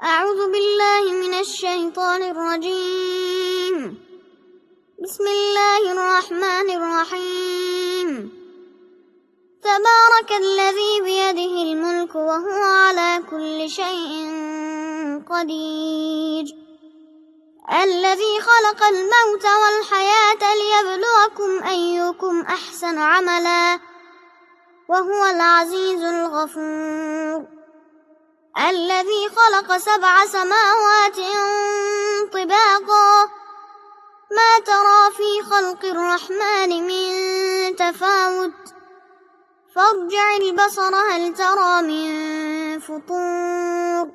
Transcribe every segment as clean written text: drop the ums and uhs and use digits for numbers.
أعوذ بالله من الشيطان الرجيم. بسم الله الرحمن الرحيم. تبارك الذي بيده الملك وهو على كل شيء قدير، الذي خلق الموت والحياة ليبلوكم أيكم أحسن عملا وهو العزيز الغفور، الذي خلق 7 سماوات طباقا ما ترى في خلق الرحمن من تفاوت فارجع البصر هل ترى من فطور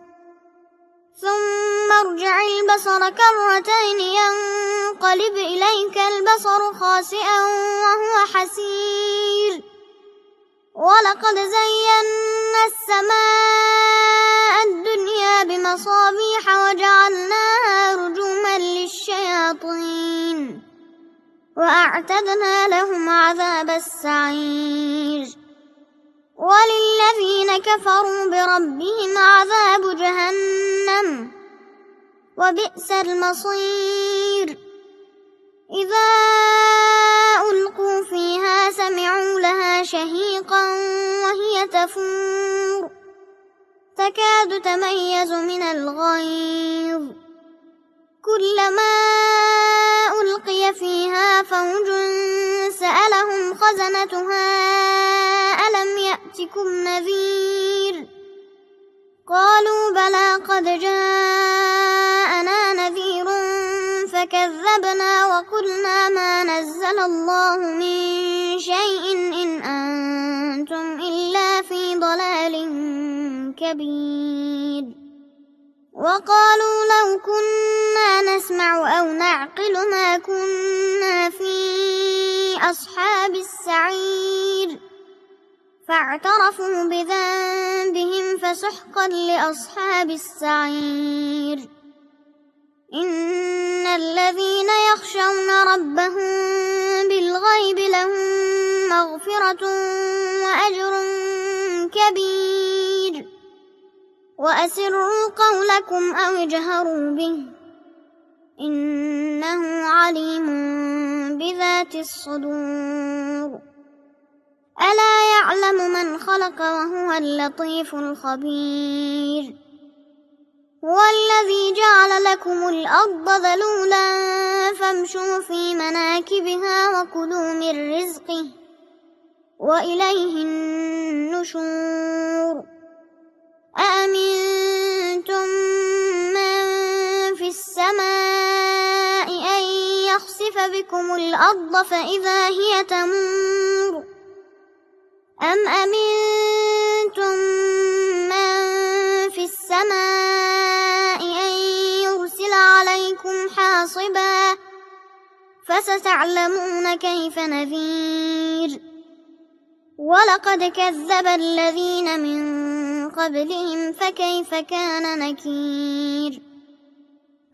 ثم ارجع البصر كرتين ينقلب إليك البصر خاسئا وهو حسير، ولقد زينا السماء الدنيا بمصابيح وجعلناها رجوما للشياطين وأعتدنا لهم عذاب السعير، وللذين كفروا بربهم عذاب جهنم وبئس المصير. إذا ألقوا فيها سمعوا لها شهيقا وهي تفور تكاد تميز من الغيظ، كلما ألقي فيها فوج سألهم خزنتها ألم يأتكم نذير، قالوا بلى قد جاءنا نذير فكذبنا وقلنا ما نزل الله من شيء إن أنتم إلا في ضلال كبير، وقالوا لو كنا نسمع أو نعقل ما كنا في أصحاب السعير، فاعترفوا بذنبهم فسحقا لأصحاب السعير. إن الذين يخشون ربهم بالغيب لهم مغفرة وأجر كبير، وأسروا قولكم أو اجهروا به إنه عليم بذات الصدور. ألا يعلم من خلق وهو اللطيف الخبير. هو الذي جعل لكم الأرض ذلولا فامشوا في مناكبها وكلوا من رزقه وإليه النشور. أأمنتم من في السماء أن يخسف بكم الأرض فإذا هي تمور، أم أمنتم من في السماء أن يرسل عليكم حاصبا فستعلمون كيف نذير. ولقد كذب الذين من قبلهم فكيف كان نكير.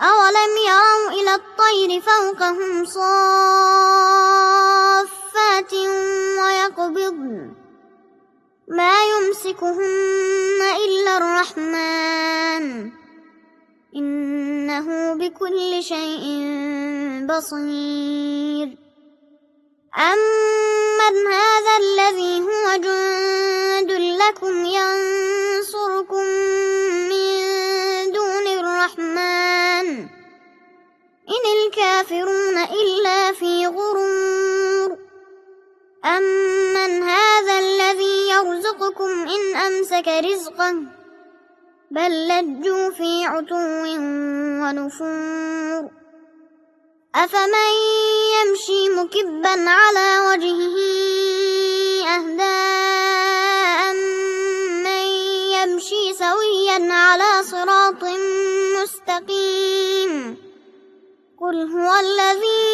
أولم يروا إلى الطير فوقهم صافات ويقبضن ما يمسكهن إلا الرحمن إنه بكل شيء بصير. أمن هذا الذي هو جند لكم ينصركم من دون الرحمن إن الكافرون إلا في غرور. أمن هذا الذي يرزقكم إن أمسك رزقه بل لجوا في عتو ونفور. أفمن يمشي مكبا على وجهه أهدى أمن يمشي سويا على صراط مستقيم. قل هو الذي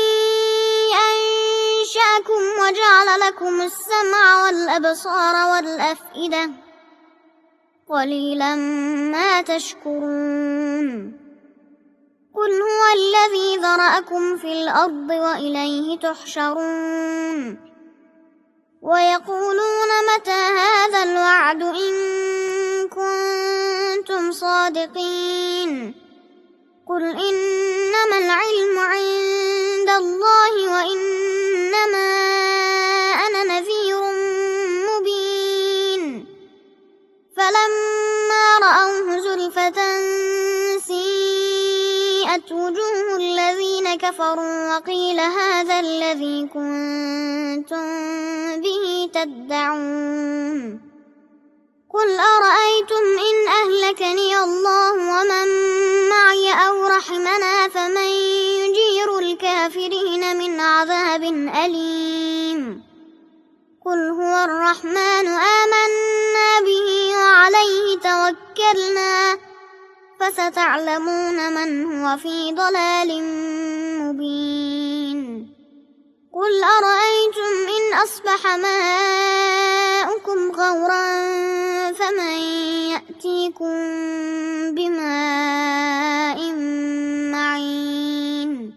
أنشأكم وجعل لكم السمع والأبصار والأفئدة قليلا ما تشكرون. قل هو الذي ذرأكم في الأرض وإليه تحشرون. ويقولون متى هذا الوعد إن كنتم صادقين قل إنما العلم عند الله وإنما أنا نذير مبين فلما رأوه زلفة سيئت وجوه الذين كفروا وقيل هذا الذي كنتم به تدعون قل أرأيتم إن أهلكني الله ومن معي أو رحمنا فمن يجير الكافرين من عذاب أليم قل هو الرحمن آمنا به وعليه توكلنا فستعلمون من هو في ضلال مبين قل أرأيتم إن أصبح ماؤكم غورا فمن يأتيكم بماء معين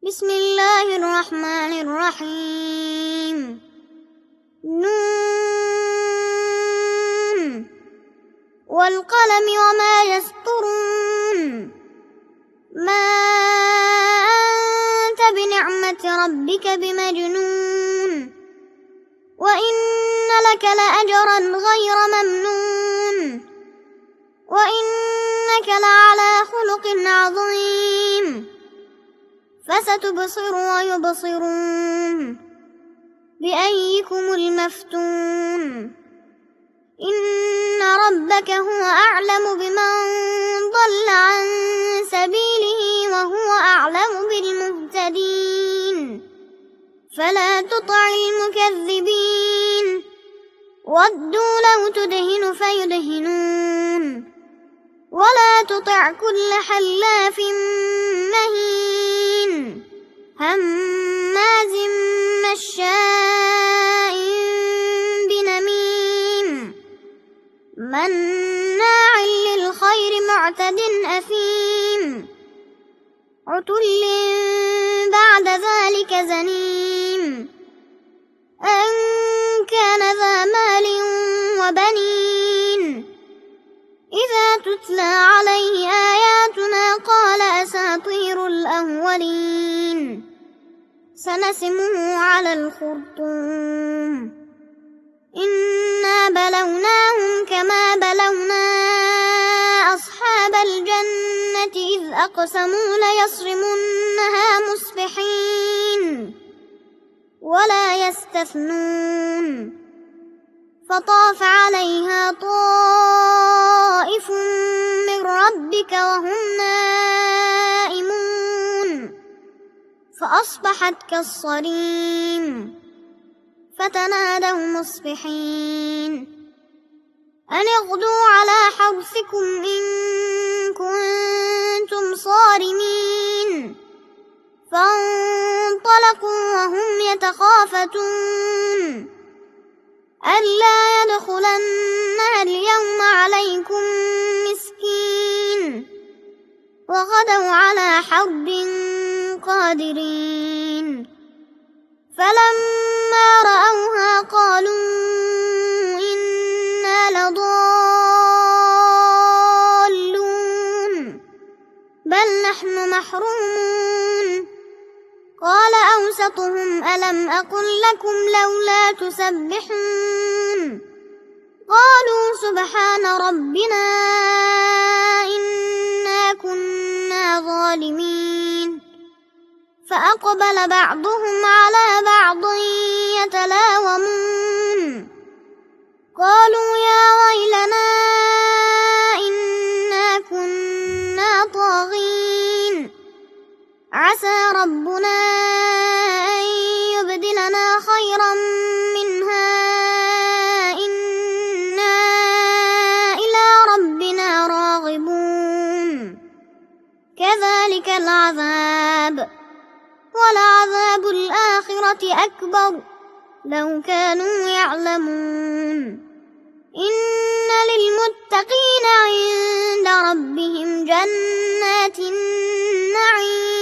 بسم الله الرحمن الرحيم نون والقلم وما يسطرون ما أنت بنعمة ربك بمجنون وإن لك لأجرا غير ممنون وإنك لعلى خلق عظيم فستبصر ويبصرون بأيكم المفتون إن ربك هو أعلم بمن ضل عن سبيله وهو أعلم بالمهتدين فلا تطع المكذبين ودوا لو تدهن فيدهنون ولا تطع كل حلاف مهين هماز مشاء بنميم مناع للخير معتد أثيم عتل بعد ذلك زنيم أن كان ذا مال وبنين إذا تتلى عليه آياتنا قال أساطير الأولين سنسمه على الخرطوم إنا بلوناهم كما بلونا أصحاب الجنة إذ أقسموا ليصرمنها مصبحين ولا يستثنون فطاف عليها طائف من ربك وهم نائمون فأصبحت كالصريم فتنادوا مصبحين أن اغدوا على حرثكم إن كنتم صارمين فانطلقوا وهم يتخافتون ألا يدخلنها اليوم عليكم مسكين وغدوا على حرد قادرين فلما رأوها قالوا إنا لضالون بل نحن محرومون قال أوسطهم ألم أقل لكم لولا تسبحون قالوا سبحان ربنا إنا كنا ظالمين فأقبل بعضهم على بعض يتلاومون قالوا يا ويلنا إنا كنا طاغين عسى ربنا أن يبدلنا خيرا منها إنا إلى ربنا راغبون كذلك العذاب ولعذاب الآخرة أكبر لو كانوا يعلمون إن للمتقين عند ربهم جنات النعيم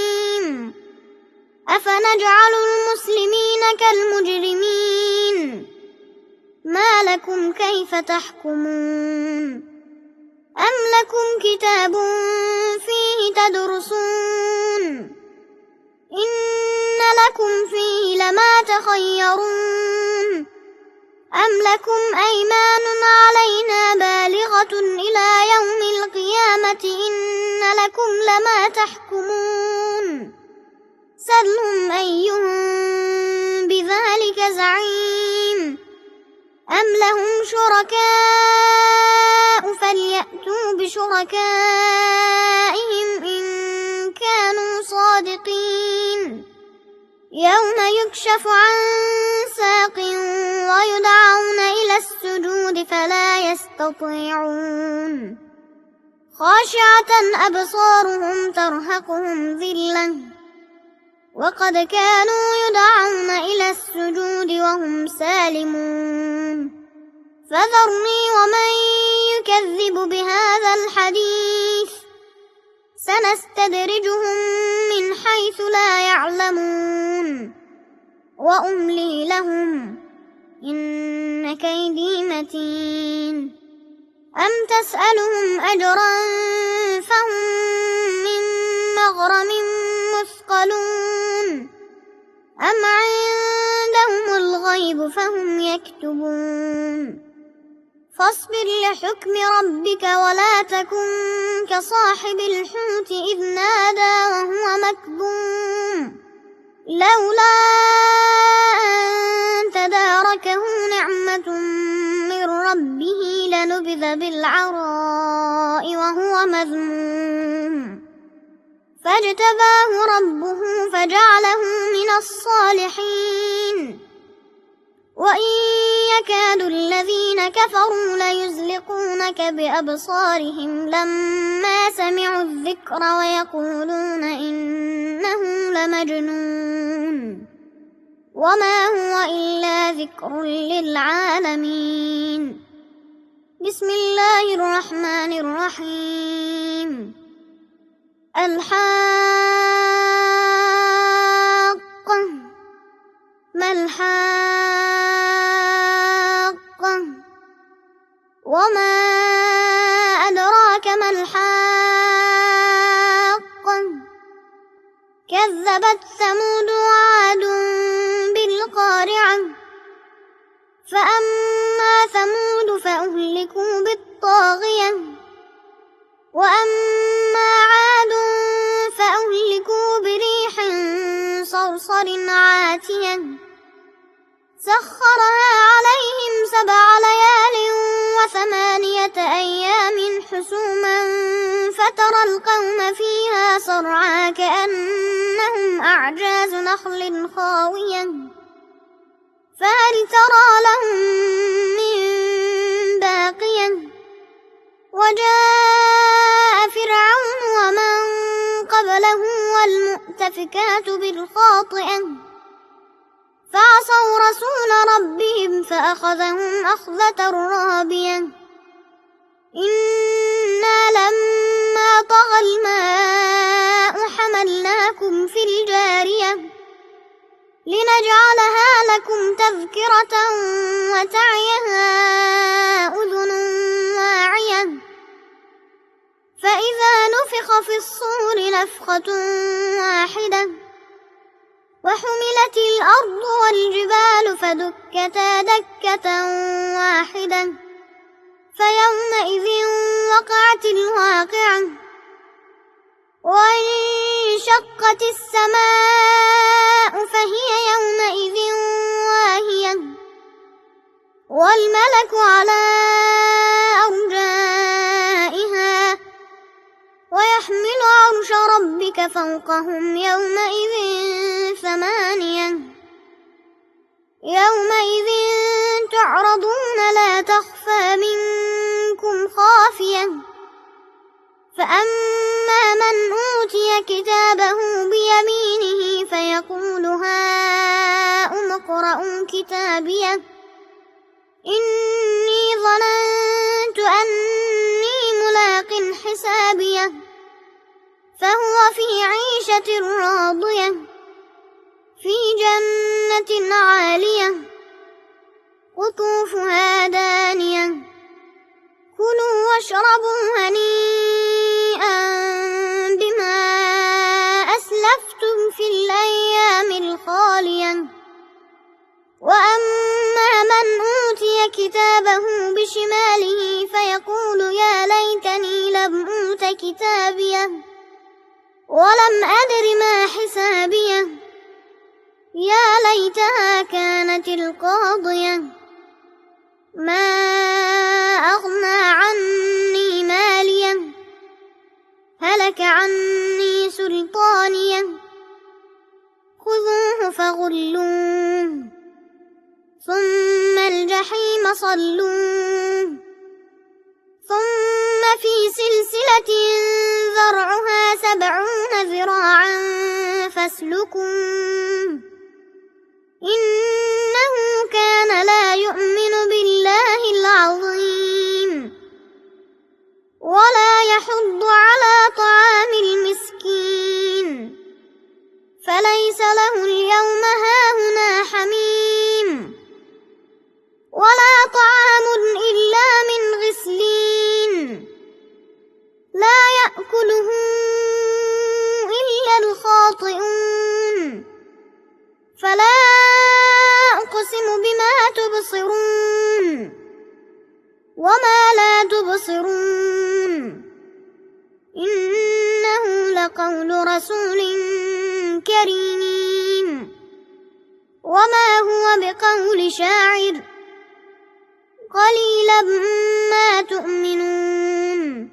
أفنجعل المسلمين كالمجرمين ما لكم كيف تحكمون أم لكم كتاب فيه تدرسون إن لكم فيه لما تخيرون أم لكم أيمان علينا بالغة إلى يوم القيامة إن لكم لما تحكمون سلهم أيهم بذلك زعيم أم لهم شركاء فليأتوا بشركائهم إن كانوا صادقين يوم يكشف عن ساق ويدعون إلى السجود فلا يستطيعون خاشعة أبصارهم ترهقهم ذلة وقد كانوا يدعون إلى السجود وهم سالمون فذرني ومن يكذب بهذا الحديث سنستدرجهم من حيث لا يعلمون وأملي لهم إن كيدي متين أم تسألهم أجرا فهم من مغرم مثقلون أم عندهم الغيب فهم يكتبون فاصبر لحكم ربك ولا تكن كصاحب الحوت إذ نادى وهو مكظوم لولا أن تداركه نعمة من ربه لنبذ بالعراء وهو مذموم فاجتباه ربه فجعله من الصالحين وإن يكاد الذين كفروا ليزلقونك بأبصارهم لما سمعوا الذكر ويقولون إنه لمجنون وما هو إلا ذكر للعالمين بسم الله الرحمن الرحيم الحاقة ما الحاقة وما أدراك ما الحاقة كذبت ثمود وعاد بالقارعة فأما ثمود فأهلكوا بالطاغية وأما عاد فأهلكوا بريح صرصر عاتية سخرها عليهم 7 ليال و8 أيام حسوما فترى القوم فيها صرعى كأنهم أعجاز نخل خاوية فهل ترى لهم من باقية وجاء فرعون ومن قبله والمؤتفكات بالخاطئة فعصوا رسول ربهم فأخذهم أخذة رابية إنا لما طغى الماء حملناكم في الجارية لنجعلها لكم تذكرة وتعيها أذن واعية فإذا نفخ في الصور نفخة واحدة وحملت الأرض والجبال فدكتا دكة واحدة فيومئذ وقعت الواقعة وانشقت السماء فهي يومئذ واهية والملك على أرجائها ويحمل عرش ربك فوقهم يومئذ 8 يومئذ تعرضون لا تخفى منكم خافية فأما من أوتي كتابه بيمينه فيقول هاؤم اقرءوا كتابيه إني ظننت أني ملاق حسابيه فهو في عيشة راضية في جنة عالية قطوفها دانية كلوا واشربوا هنيئا بما أسلفتم في الأيام الخالية وأما من أوتي كتابه بشماله فيقول يا ليتني لم أوت كتابيه ولم أدر ما حسابيه يا ليتها كانت القاضية ما أغنى عني ماليه هلك عني سلطانيه خذوه فغلوه ثم الجحيم صلوه ثم في سلسلة ذرعها 70 ذراعا فاسلكوه إنه كان لا يؤمن بالله العظيم ولا يحض على طعام المسكين فليس له اليوم هاهنا حميم ولا طعام إلا من غسلين لا يأكله إلا الخاطئون فلا أقسم بما تبصرون وما لا تبصرون إنه لقول رسول كريم وما هو بقول شاعر قليلا ما تؤمنون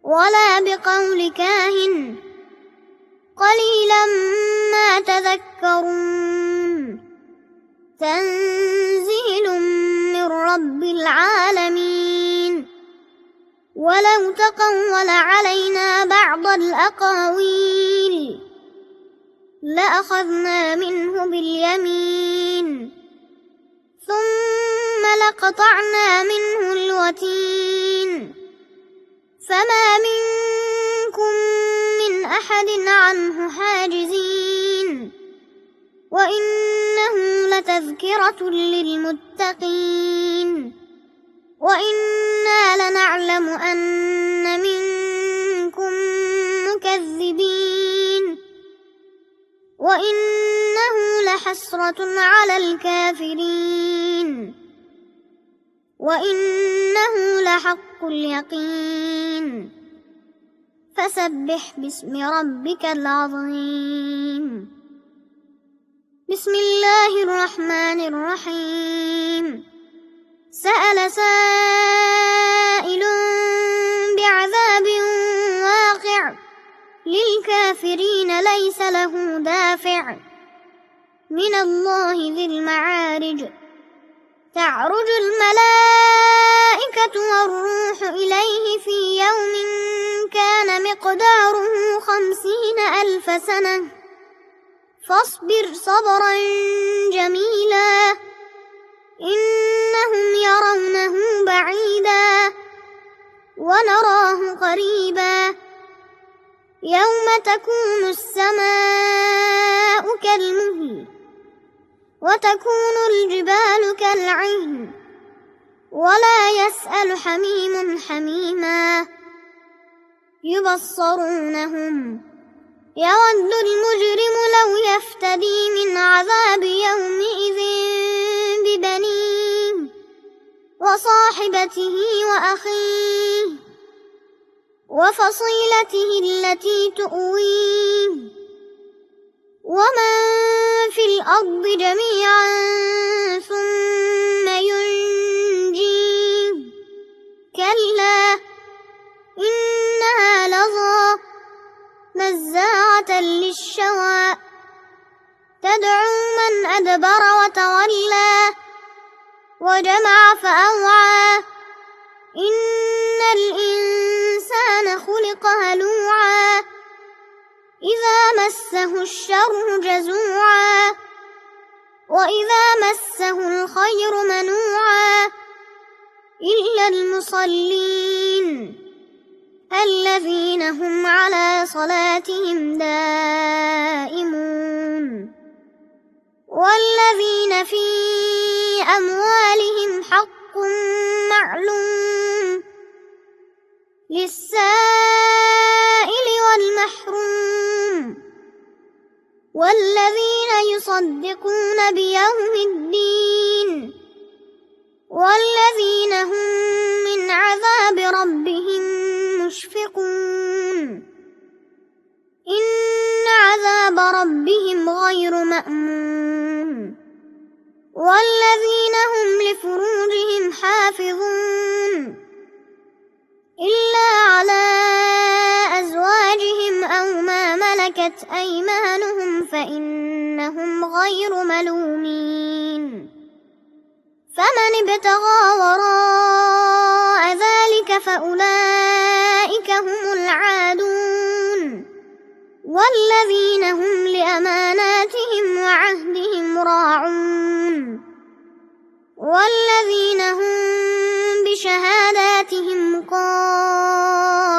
ولا بقول كاهن قليلا ما تذكرون تنزيل من رب العالمين ولو تقول علينا بعض الأقاويل لأخذنا منه باليمين ثم لقطعنا منه الوتين فما منكم من أحد عنه حاجزين وإنه لتذكرة للمتقين وإنا لنعلم أن منكم مكذبين وإنه لحسرة على الكافرين وإنه لحق اليقين فسبح باسم ربك العظيم بسم الله الرحمن الرحيم سأل سائل بعذاب واقع للكافرين ليس له دافع من الله ذي المعارج تعرج الملائكة والروح إليه في يوم كان مقداره 50,000 سنة فاصبر صبرا جميلا إنهم يرونه بعيدا ونراه قريبا يوم تكون السماء كالمهل وتكون الجبال كالعهن ولا يسأل حميم حميما يبصرونهم يود المجرم لو يفتدي من عذاب يومئذ ببنيه وصاحبته وأخيه وفصيلته التي تؤويه ومن في الأرض جميعا ثم ينجيه كلا إنها لظى نزاعة للشوى تدعو من أدبر وتولى وجمع فأوعى إن الإنسان خلق هلوعا إذا مسه الشر جزوعا وإذا مسه الخير منوعا إلا المصلين الذين هم على صلاتهم دائمون والذين في أموالهم حق معلوم للسائل والمحروم والذين يصدقون بيوم الدين والذين هم من عذاب ربهم مشفقون إن عذاب ربهم غير مأمون والذين هم لفروجهم حافظون إلا على أزواجهم أو ما ملكت أيمانهم فإنهم غير ملومين فمن ابتغى وراء ذلك فأولئك هم العادون والذين هم لأماناتهم وعهدهم راعون والذين هم بشهاداتهم قائمون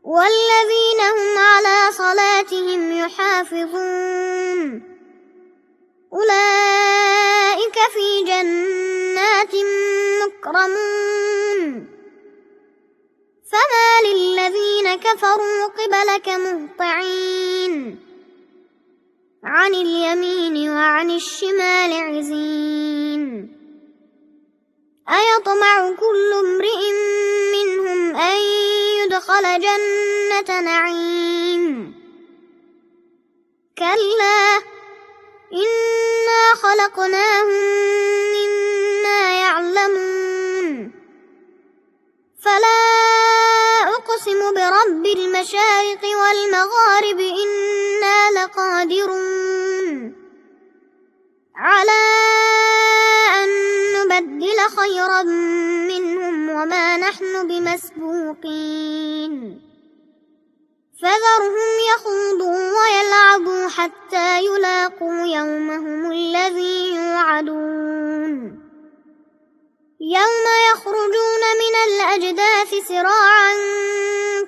والذين هم على صلاتهم يحافظون أولئك في جنات مكرمون فما للذين كفروا قبلك مهطعين عن اليمين وعن الشمال عزين أيطمع كل امرئ منهم أن يدخل جنة نعيم كلا إنا خلقناهم مما يعلمون فلا أقسم برب المشارق والمغارب إنا لقادرون على أن نبدل خيرا منهم وما نحن بمسبوقين فذرهم يخوضوا ويلعبوا حتى يلاقوا يومهم الذي يوعدون يوم يخرجون من الأجداث سراعا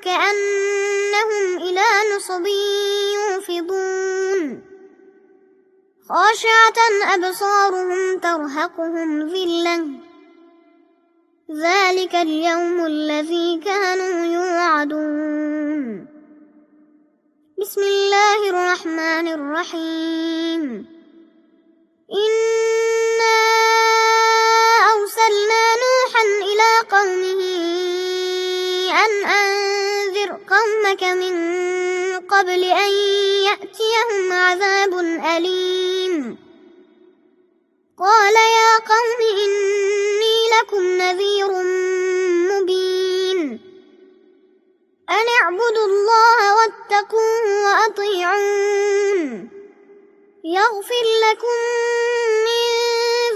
كأنهم إلى نصب يوفضون خاشعة أبصارهم ترهقهم ذلة ذلك اليوم الذي كانوا يوعدون بسم الله الرحمن الرحيم إنا أرسلنا نوحا إلى قومه أن أنذر قومك من قبل أن يأتيهم عذاب أليم قال يا قوم إني لكم نذير مبين أن اعبدوا الله واتقوه وأطيعون يغفر لكم من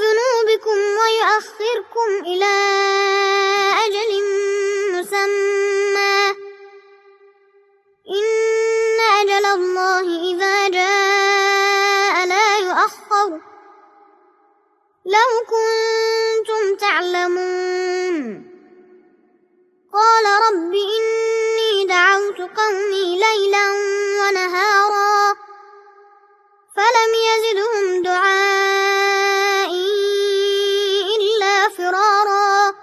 ذنوبكم ويؤخركم إلى أجل مسمى إن أجل الله إذا جاء لا يؤخر لو كنتم تعلمون قال رب إني دعوت قومي ليلا ونهارا فلم يزدهم دعائي إلا فرارا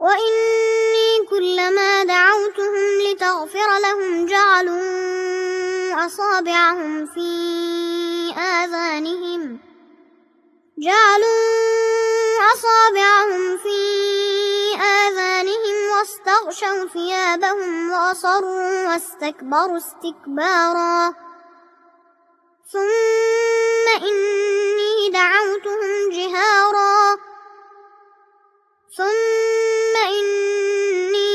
وإني كلما دعوتهم لتغفر لهم جعلوا أصابعهم في آذانهم واستغشوا ثيابهم وأصروا واستكبروا استكبارا ثم إني دعوتهم جهارا ثم إني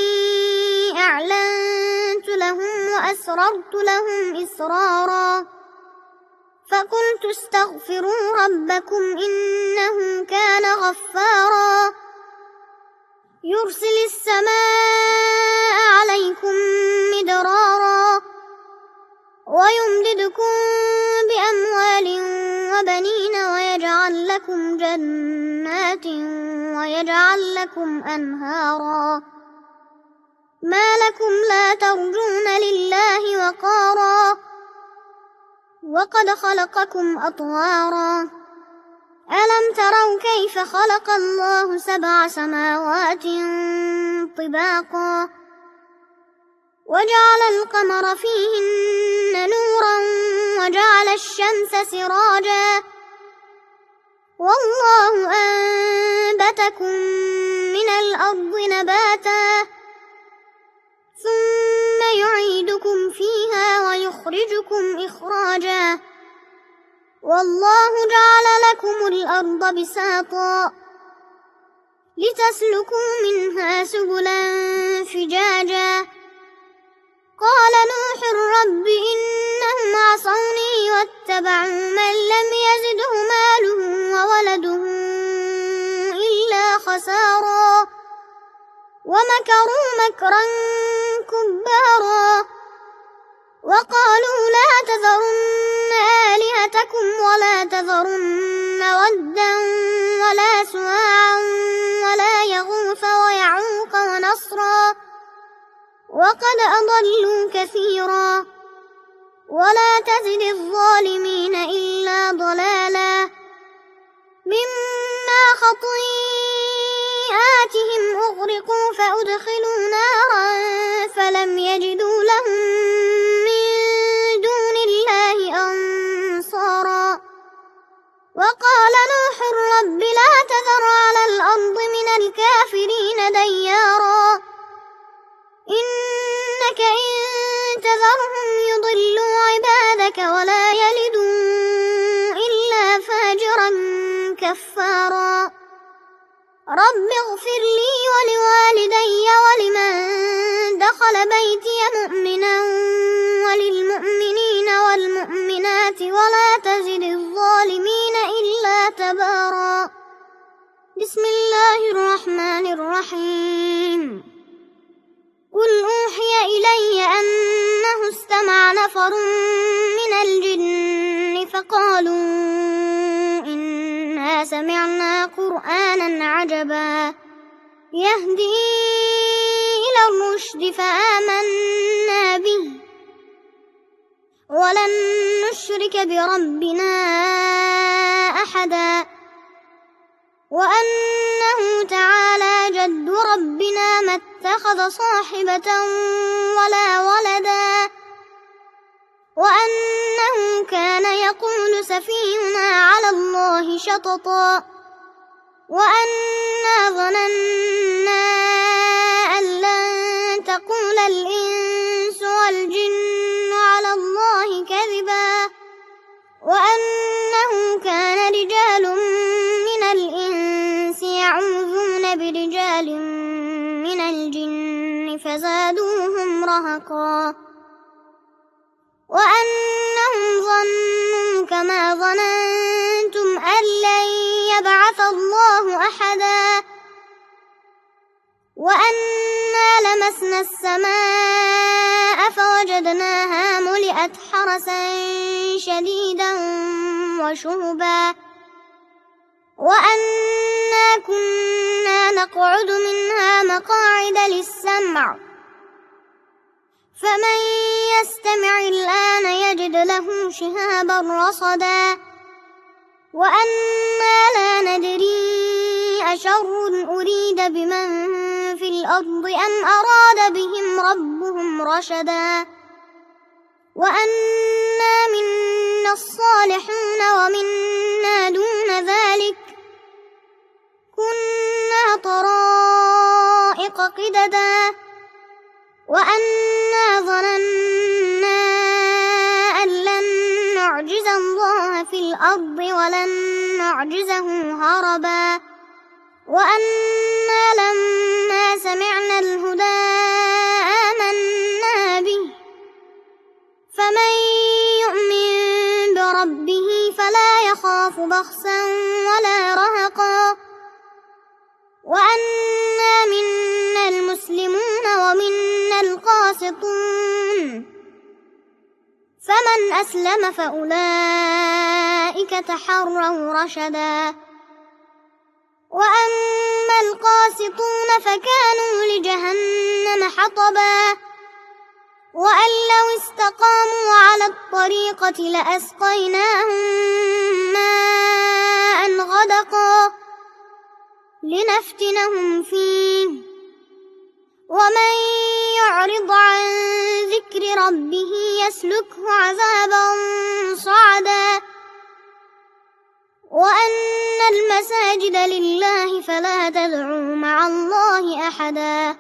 أعلنت لهم وأسررت لهم إسرارا فقلت استغفروا ربكم إنه كان غفارا يرسل السماء عليكم مدرارا ويمددكم بأموال وبنين ويجعل لكم جنات ويجعل لكم أنهارا ما لكم لا ترجون لله وقارا وقد خلقكم أطوارا ألم تروا كيف خلق الله 7 سماوات طباقا وجعل القمر فيهن نورا وجعل الشمس سراجا والله أنبتكم من الأرض نباتا ثم يعيدكم فيها ويخرجكم إخراجا والله جعل لكم الأرض بساطا لتسلكوا منها سبلا فجاجا قال نوح رب إنهم عصوني واتبعوا من لم يزده ماله وولده إلا خسارا ومكروا مكرا كبارا وقالوا لا تذرن آلهتكم ولا تذرن ودا ولا سواعا ولا يغوث ويعوق ونصرا وقد أضلوا كثيرا ولا تزد الظالمين إلا ضلالا مما خطيئاتهم أغرقوا فأدخلوا نارا فلم يجدوا لهم من دون الله أنصارا وقال نوح رب لا تذر على الأرض من الكافرين ديارا إنك إن تذرهم يضلوا عبادك ولا يلدوا إلا فاجرا كفارا رب اغفر لي ولوالدي ولمن دخل بيتي مؤمنا وللمؤمنين والمؤمنات ولا تزد الظالمين إلا تبارا بسم الله الرحمن الرحيم قل أوحي إلي أنه استمع نفر من الجن فقالوا إنا سمعنا قرآنا عجبا يهدي إلى الرشد فآمنا به ولن نشرك بربنا أحدا وأنه تعالى جد ربنا ما اتخذ صاحبة ولا ولدا وأنه كان يقول سفيهنا على الله شططا وأنا ظننا أن لن تقول الإنس والجن على الله كذبا وأنه كان رجال من الإنس يعوذون برجال من الجن فزادوهم رهقا وأنهم ظنوا كما ظننتم أن لن يبعث الله أحدا وأنا لمسنا السماء فوجدناها ملئت حرسا شديدا وشهبا وأنا كنا نقعد منها مقاعد للسمع فمن يستمع الآن يجد له شهابا رصدا وأنا لا ندري أشر أريد بمن في الأرض أم أراد بهم ربهم رشدا وأنا منا الصالحون ومنا دون ذلك كنا طرائق قددا وأنا ظننا أن لن نعجز الله في الأرض ولن نعجزه هربا وأنا لما سمعنا الهدى آمنا به فمن يؤمن بربه فلا يخاف بخسا ولا رهقا وأنا منا المسلمون ومنا القاسطون فمن أسلم فأولئك تحروا رشدا وأما القاسطون فكانوا لجهنم حطبا وأن لو استقاموا على الطريقة لأسقيناهم ماء غدقا لنفتنهم فيه ومن يعرض عن ذكر ربه يسلكه عذابا صعدا وأن المساجد لله فلا تدعوا مع الله أحدا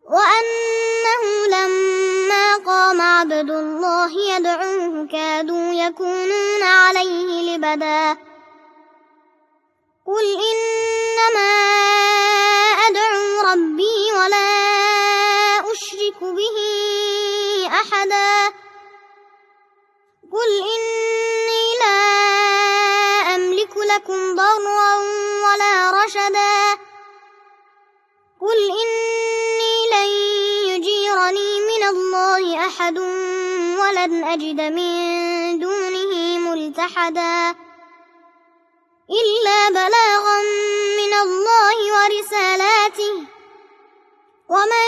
وأنه لما قام عبد الله يدعوه كادوا يكونون عليه لبدا قل إنما أدعو ربي ولا أشرك به أحدا قل إني لا أملك لكم ضرا ولا رشدا قل إني لن يجيرني من الله أحد ولن أجد من دونه ملتحدا إلا بلاغا من الله ورسالاته ومن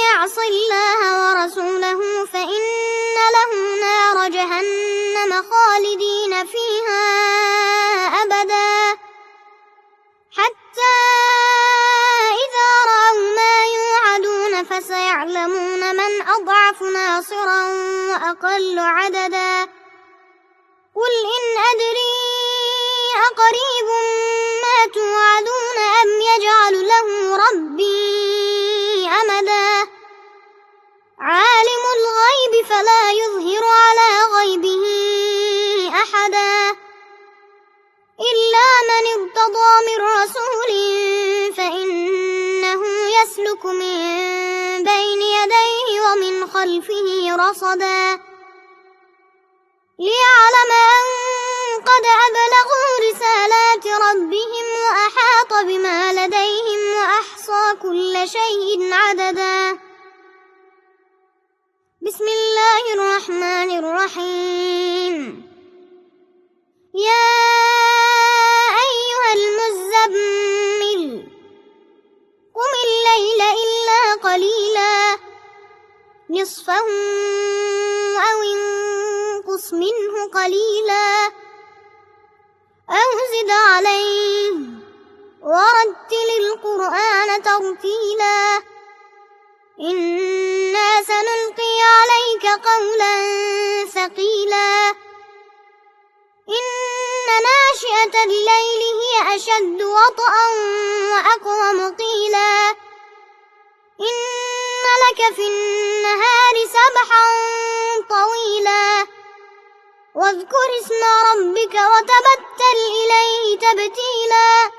يعص الله ورسوله فإن له نار جهنم خالدين فيها أبدا حتى إذا رأوا ما يوعدون فسيعلمون من أضعف ناصرا وأقل عددا قل إن أدري أقريب ما توعدون أم يجعل له ربي أمدا عالم الغيب فلا يظهر على غيبه أحدا إلا من ارتضى من رسول فإنه يسلك من بين يديه ومن خلفه رصدا ليعلم أن قد أبلغوا رسالات ربهم وأحاط بما لديهم وأحصى كل شيء عددا بسم الله الرحمن الرحيم يا أيها المزمل قم الليل إلا قليلا نصفه أو انقص منه قليلا أو زد عليه ورتل القرآن ترتيلا إنا سنلقي عليك قولا ثقيلا إن ناشئة الليل هي أشد وطئا وأقوم قيلا إن لك في النهار سبحا طويلا واذكر اسم ربك وتبتل إليه تبتيلا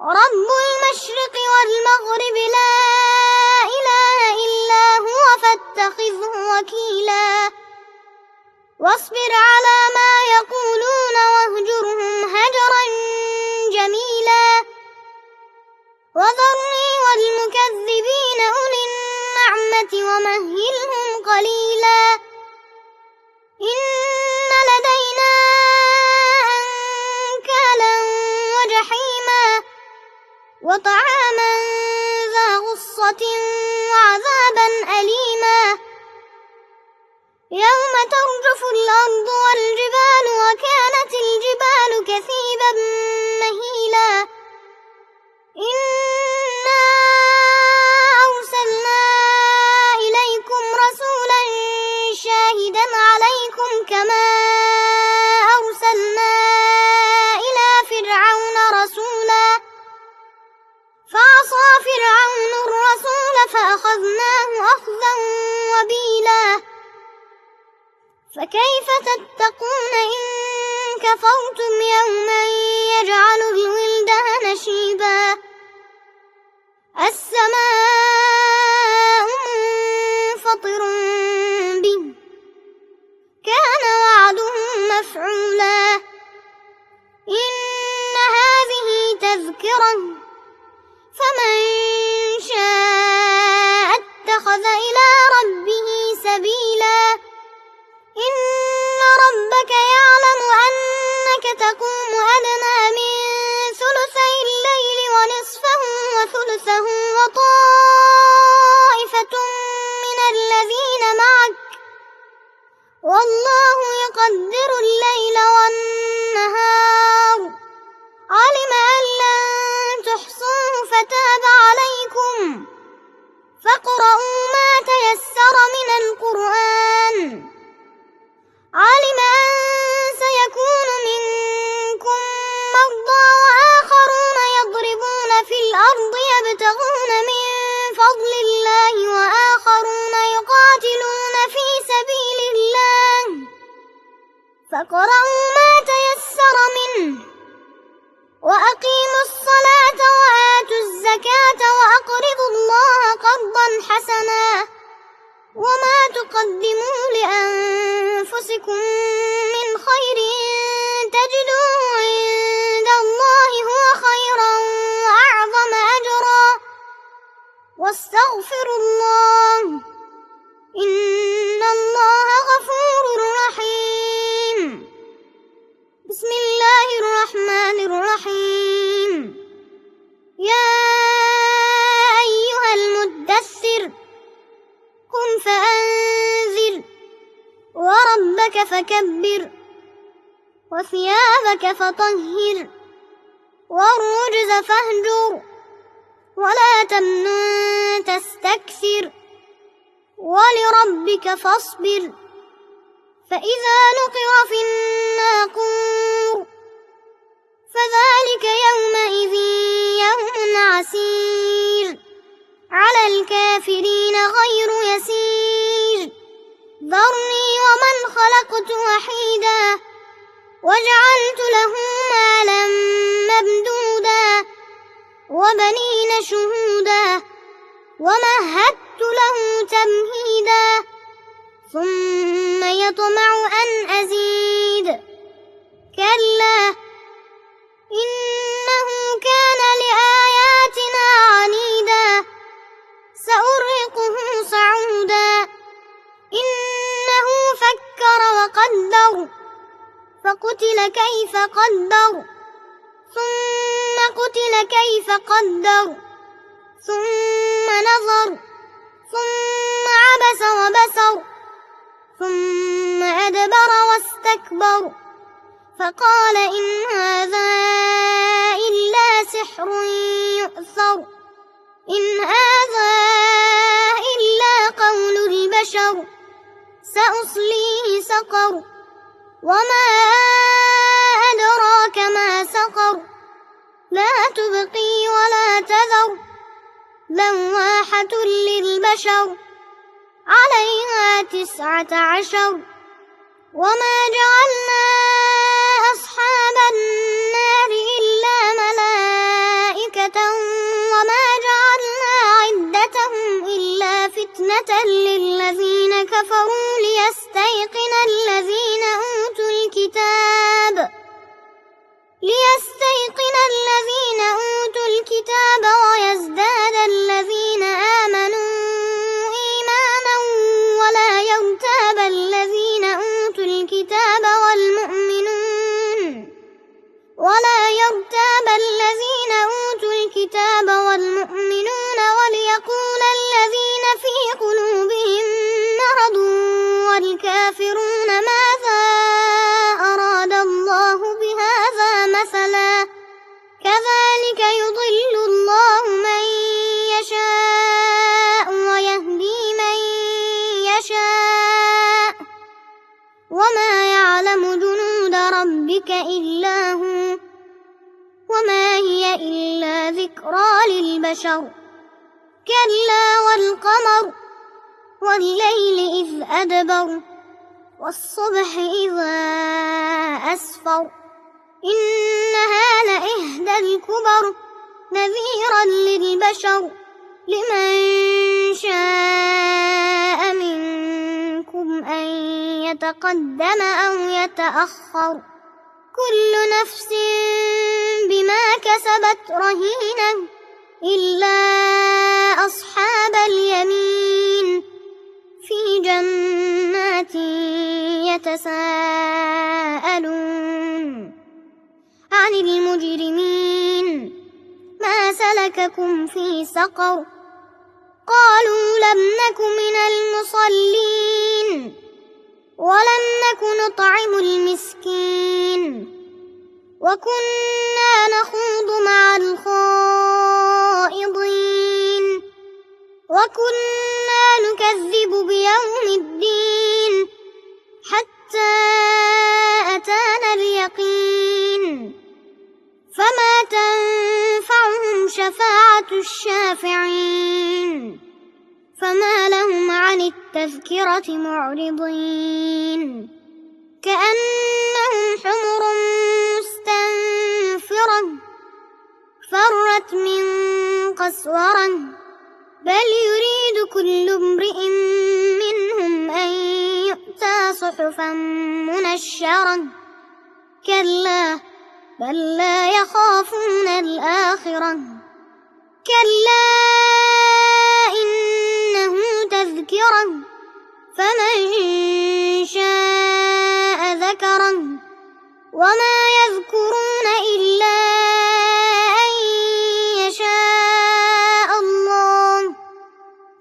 رب المشرق والمغرب لا إله إلا هو فاتخذه وكيلا واصبر على ما يقولون واهجرهم هجرا جميلا وذرني والمكذبين أولي النعمة ومهلهم قليلا إن لدينا أنكالا وجحيما وطعاما ذا غصة وعذابا أليما يوم ترجف الأرض والجبال وكانت الجبال كثيبا مهيلا إنا أرسلنا إليكم رسولا شاهدا عليكم كما أرسلنا إلى فرعون رسولا فعصى فرعون الرسول فأخذناه أخذا وبيلا فكيف تتقون إن كفرتم يوما يجعل الولدان شيبا السماء منفطر به كان وعده مفعولا إن هذه تذكرة فمن شاء اتخذ إلى ربه سبيلا إن ربك فاقرؤوا ما تيسر منه وأقيموا الصلاة وآتوا الزكاة وأقرضوا الله قرضا حسنا وما تقدموا لأنفسكم من خير تجدوه عند الله هو خيرا وأعظم أجرا واستغفروا الله إن الله غفور رحيم. بسم الله الرحمن الرحيم. يا أيها المدثر قم فأنذر وربك فكبر وثيابك فطهر والرجز فاهجر ولا تمنن تستكثر ولربك فاصبر فإذا نقر في الناقور فذلك يومئذ يوم عسير على الكافرين غير يسير. ذرني ومن خلقت وحيدا وجعلت له مالا ممدودا وبنين شهودا ومهدت له تمهيدا ثم يطمع أن أزيد كلا إنه كان لآياتنا عنيدا سأرهقه صعودا إنه فكر وقدر فقتل كيف قدر ثم قتل كيف قدر ثم نظر ثم عبس وبسر ثم أدبر واستكبر فقال إن هذا إلا سحر يؤثر إن هذا إلا قول البشر سأصليه سقر وما أدراك ما سقر لا تبقي ولا تذر لواحة للبشر عليها 19 وما جعلنا أصحاب النار إلا ملائكة وما جعلنا عدتهم إلا فتنة للذين كفروا ليستيقن الذين أوتوا الكتاب ويزداد الذين آمنوا إيمانا ولا يرتاب الذين أوتوا الكتاب والمؤمنون وليقول الذين في قلوبهم مرض والكافرون ماذا أراد الله بهذا مثلا كذلك يضل الله من يشاء ويهدي من يشاء وما يعلم جنود ربك إلا هو وما هي إلا ذكرى للبشر كلا والقمر والليل إذ أدبر والصبح إذا أسفر إنها لإحدى الكبر نذيرا للبشر لمن شاء منكم أن يتقدم أو يتأخر كل نفس بما كسبت رهينة إلا أصحاب اليمين في جنات يتساءلون عن المجرمين ما سلككم في سقر قالوا لم نك من المصلين ولم نك نطعم المسكين وكنا نخوض مع الخائضين وكنا نكذب بيوم الدين حتى أتانا اليقين فما تنفعهم شفاعة الشافعين فما لهم عن التذكرة معرضين كأنهم حمر مستنفرة فرت من قسورة بل يريد كل امرئ منهم أن يؤتى صحفا منشرة كلا بل لا يخافون الآخرة كلا إنه تذكرة فمن شاء ذكره وما يذكرون إلا أن يشاء الله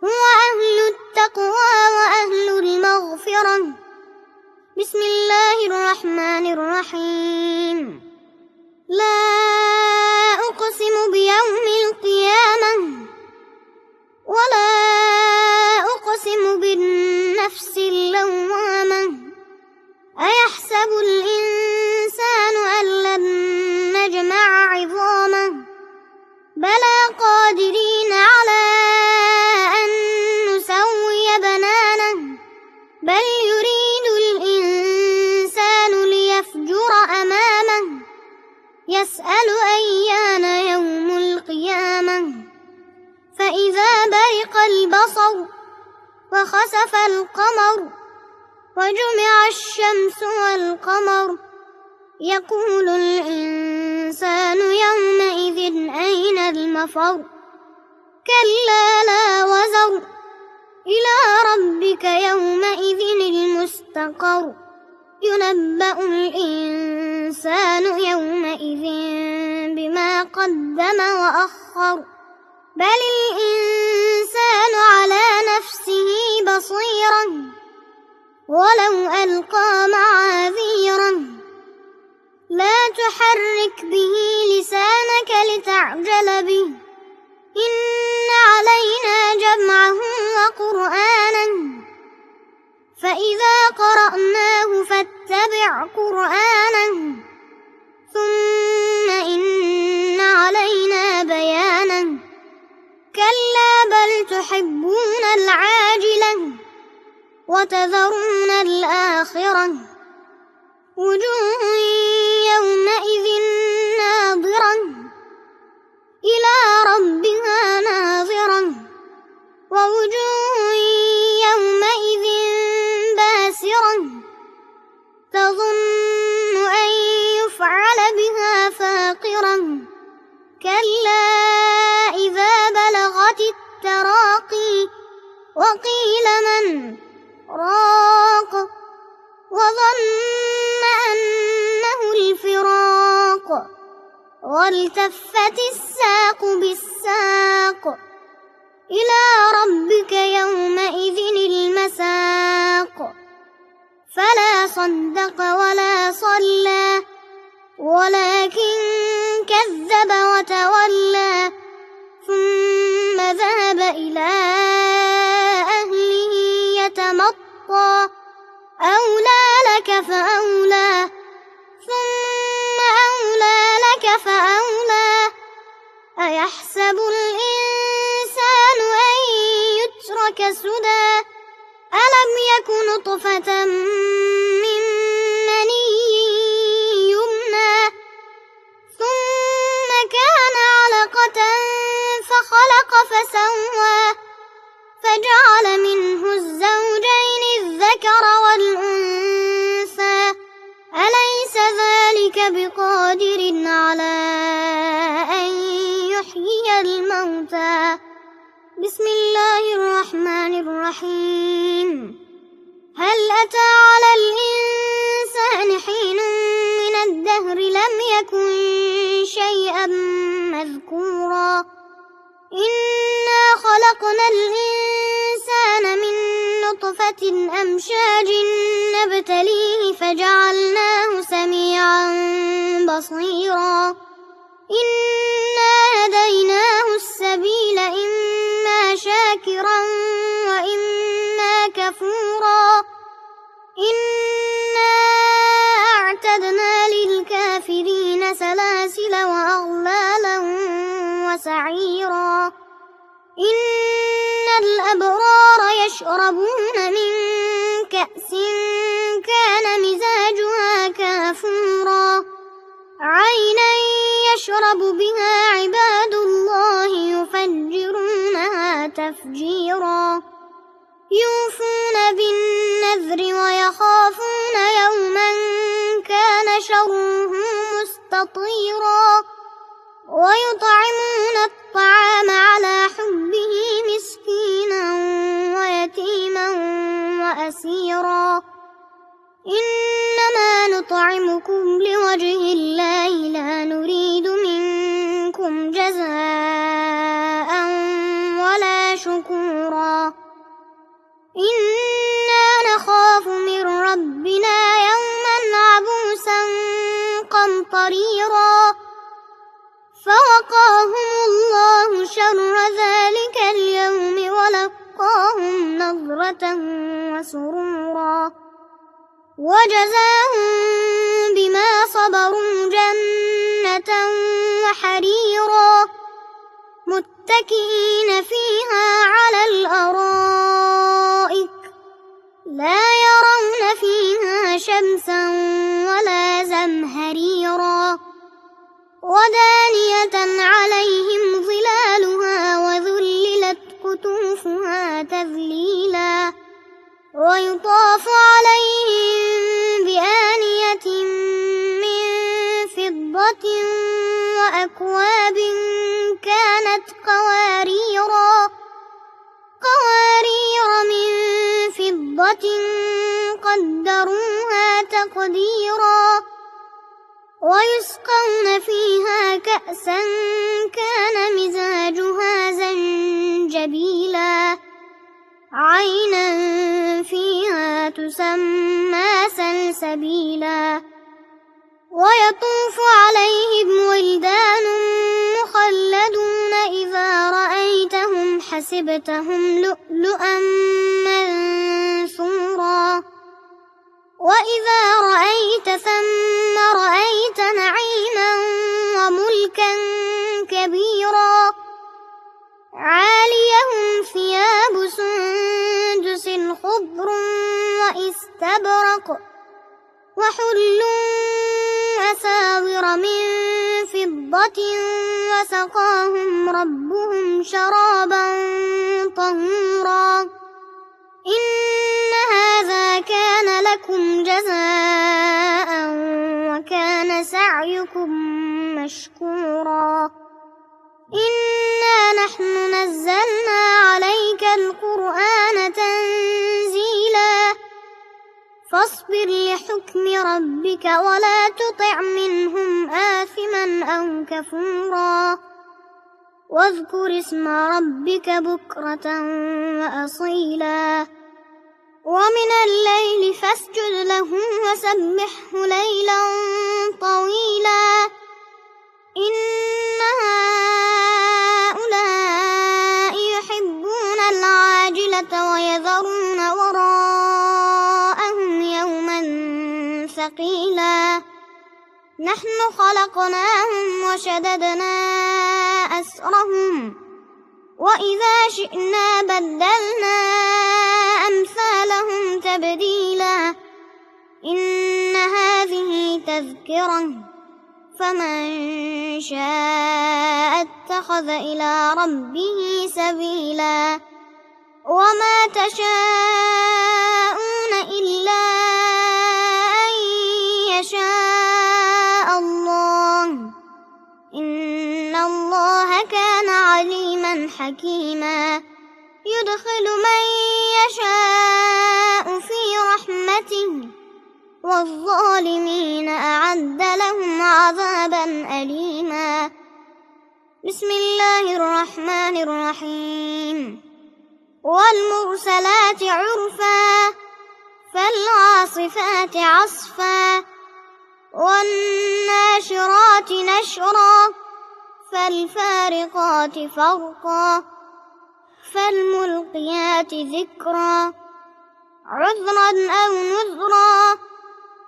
هو أهل التقوى وأهل المغفرة. بسم الله الرحمن الرحيم. لا أقسم بيوم القيامة ولا أقسم بالنفس اللوامة أيحسب الإنسان أن لن نجمع عظامه بلى قادرين على أن نسوي بنانه بل يريد الإنسان ليفجر أمامه يسأل أيان يوم القيامة فإذا برق البصر وخسف القمر وجمع الشمس والقمر يقول الإنسان يومئذ أين المفر كلا لا وزر إلى ربك يومئذ المستقر ينبأ الإنسان يومئذ بما قدم وأخر بل الإنسان على نفسه بصيرا ولو ألقى معاذيرا لا تحرك به لسانك لتعجل به إن علينا جمعه وقرآنا فإذا قرأناه فاتبع قرآنه ثم إن علينا بيانه كلا بل تحبون العاجلة وتذرون الآخرة وجوه يومئذ ناظرة إلى ربها ناظرة ووجوه يومئذ باسرة تظن أن يفعل بها فاقرة كلا إذا بلغت التراقي وقيل من راق وظن أنه الفراق والتفت الساق بالساق إلى ربك يومئذ المساق فلا صدق ولا صلى ولكن كذب وتولى ثم ذهب إلى أهله يتمطى أولى لك فأولى ثم أولى لك فأولى أيحسب الإنسان أن يترك سدى ألم يك نطفة من مني يمنى ثم كان علقة فخلق فسوى فجعل منه الزوجين الذكر والأنثى أليس ذلك بقادر على أن يحيي الموتى. بسم الله الرحمن الرحيم. هل أتى على الإنسان حين من الدهر لم يكن شيئا مذكورا إنا خلقنا الإنسان من نطفة أمشاج نبتليه فجعلناه سميعا بصيرا إنا هديناه السبيل إما شاكرا وإما كفورا إنا أعتدنا للكافرين سلاسل وأغلالا وسعيرا إن الأبرار يشربون من كأس كان مزاجها تفجيرا يوفون بالنذر ويخافون يوما كان شره مستطيرا ويطعمون الطعام على حبه مسكينا ويتيما وأسيرا إنما نطعمكم لوجه الله لا نريد منكم جزاء ولا شكورا إنا نخاف من ربنا يوما عبوسا قمطريرا فوقاهم الله شر ذلك اليوم ولقاهم نضرة وسرورا وجزاهم بما صبروا جنة وحريرا متكئين فيها على الأرائك لا يرون فيها شمسا ولا زمهريرا ودانية عليهم ظلالها وذللت قطوفها تذليلا ويطاف عليهم بآنية من فضة وأكواب كانت قوارير من فضة قدروها تقديرا ويسقون فيها كأسا كان مزاجها زنجبيلا عينا فيها تسمى سلسبيلا ويطوف عليهم ولدان مخلدون إذا رأيتهم حسبتهم لؤلؤا منثورا وإذا رأيت ثم رأيت نعيما وملكا كبيرا عاليهم ثياب سندس خضر واستبرق وحلوا أساور من فضة وسقاهم ربهم شرابا طهورا إن هذا كان لكم جزاء وكان سعيكم مشكورا إنا نحن نزلنا عليك القرآن تنزيلا فاصبر لحكم ربك ولا تطع منهم آثما أو كفورا واذكر اسم ربك بكرة وأصيلا ومن الليل فاسجد له وسبحه ليلا طويلا إن هؤلاء يحبون العاجلة ويذرون وراءهم يوما ثقيلا نحن خلقناهم وشددنا أسرهم وإذا شئنا بدلنا أمثالهم تبديلا إن هذه تذكرة فمن شاء اتخذ إلى ربه سبيلا وما تشاءون إلا أن يشاء الله إن الله كان عليما حكيما يدخل من يشاء في رحمته والظالمين أعد لهم عذابا أليما بسم الله الرحمن الرحيم والمرسلات عرفا فالعاصفات عصفا والناشرات نشرا فالفارقات فرقا فالملقيات ذكرا عذرا أو نذرا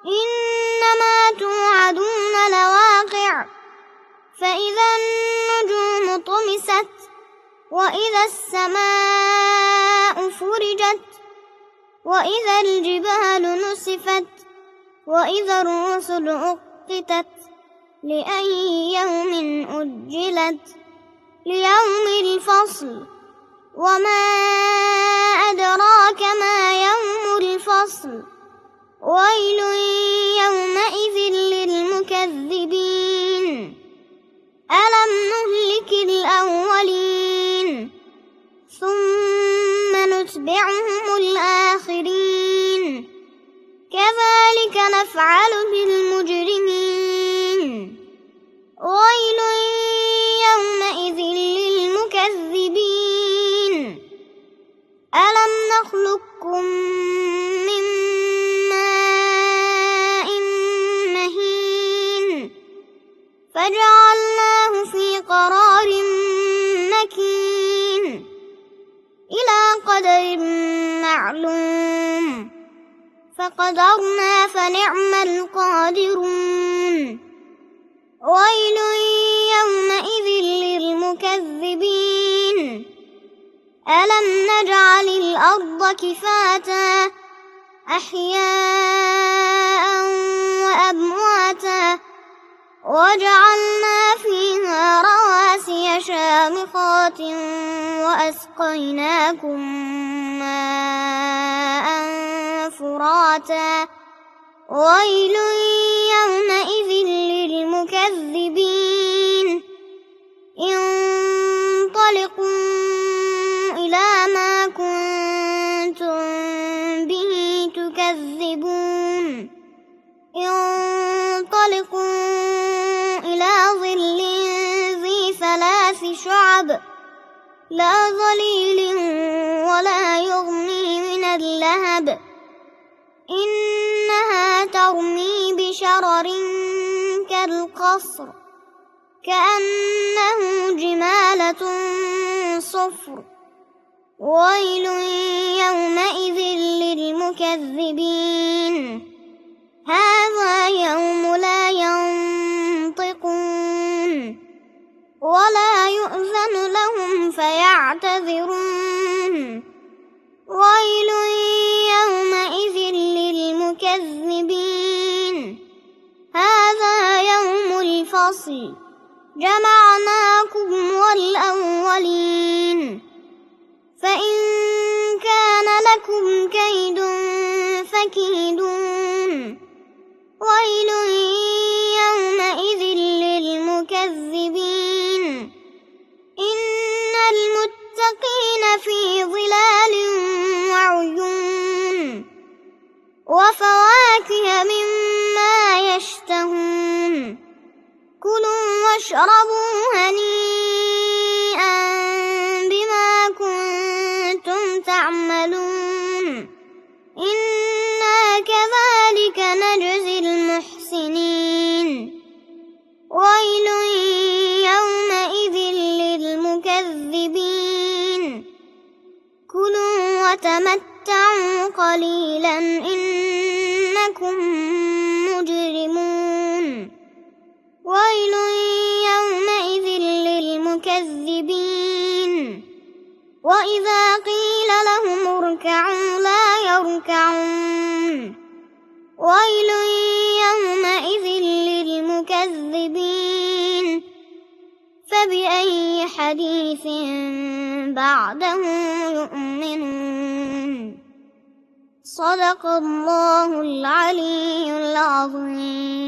إنما توعدون لواقع فإذا النجوم طمست وإذا السماء فرجت وإذا الجبال نسفت وإذا الرسل أقتت لأي يوم أجلت ليوم الفصل وما أدراك ما يوم الفصل ويل يومئذ للمكذبين ألم نهلك الأولين ثم نتبعهم الآخرين كذلك نفعل بالمجرمين ويل يومئذ للمكذبين ألم نخلقكم من ماء مهين فجعلناه في قرار مكين إلى قدر معلوم فقدرنا فنعم القادرون ويل يومئذ للمكذبين ألم نجعل الأرض كفاتا أحياء وأمواتا وجعلنا فيها رواسي شامخات وأسقيناكم ماء فراتا ويل يومئذ للمكذبين انطلقوا إلى ما كنتم به تكذبون انطلقوا إلى ظل ذي 3 شعب لا ظليل ولا يغني من اللهب إنها ترمي بشرر كالقصر كأنه جمالة صفر ويل يومئذ للمكذبين هذا يوم لا ينطقون ولا يؤذن لهم فيعتذرون ويل يومئذ للمكذبين هذا يوم الفصل جمعناكم والأولين فإن كان لكم كيد فكيدون ويل يومئذ للمكذبين إن المتقين في ظلال وعيون وفواكه مما يشتهون كلوا واشربوا هنيئا بما كنتم تعملون إنا كذلك نجزي المحسنين ويل يومئذ للمكذبين كلوا وتمتعوا قليلا إنكم مجرمون ويل يومئذ للمكذبين وإذا قيل لهم اركعوا لا يركعون ويل يومئذ للمكذبين فبأي حديث بعده يؤمنون صدق الله العلي العظيم.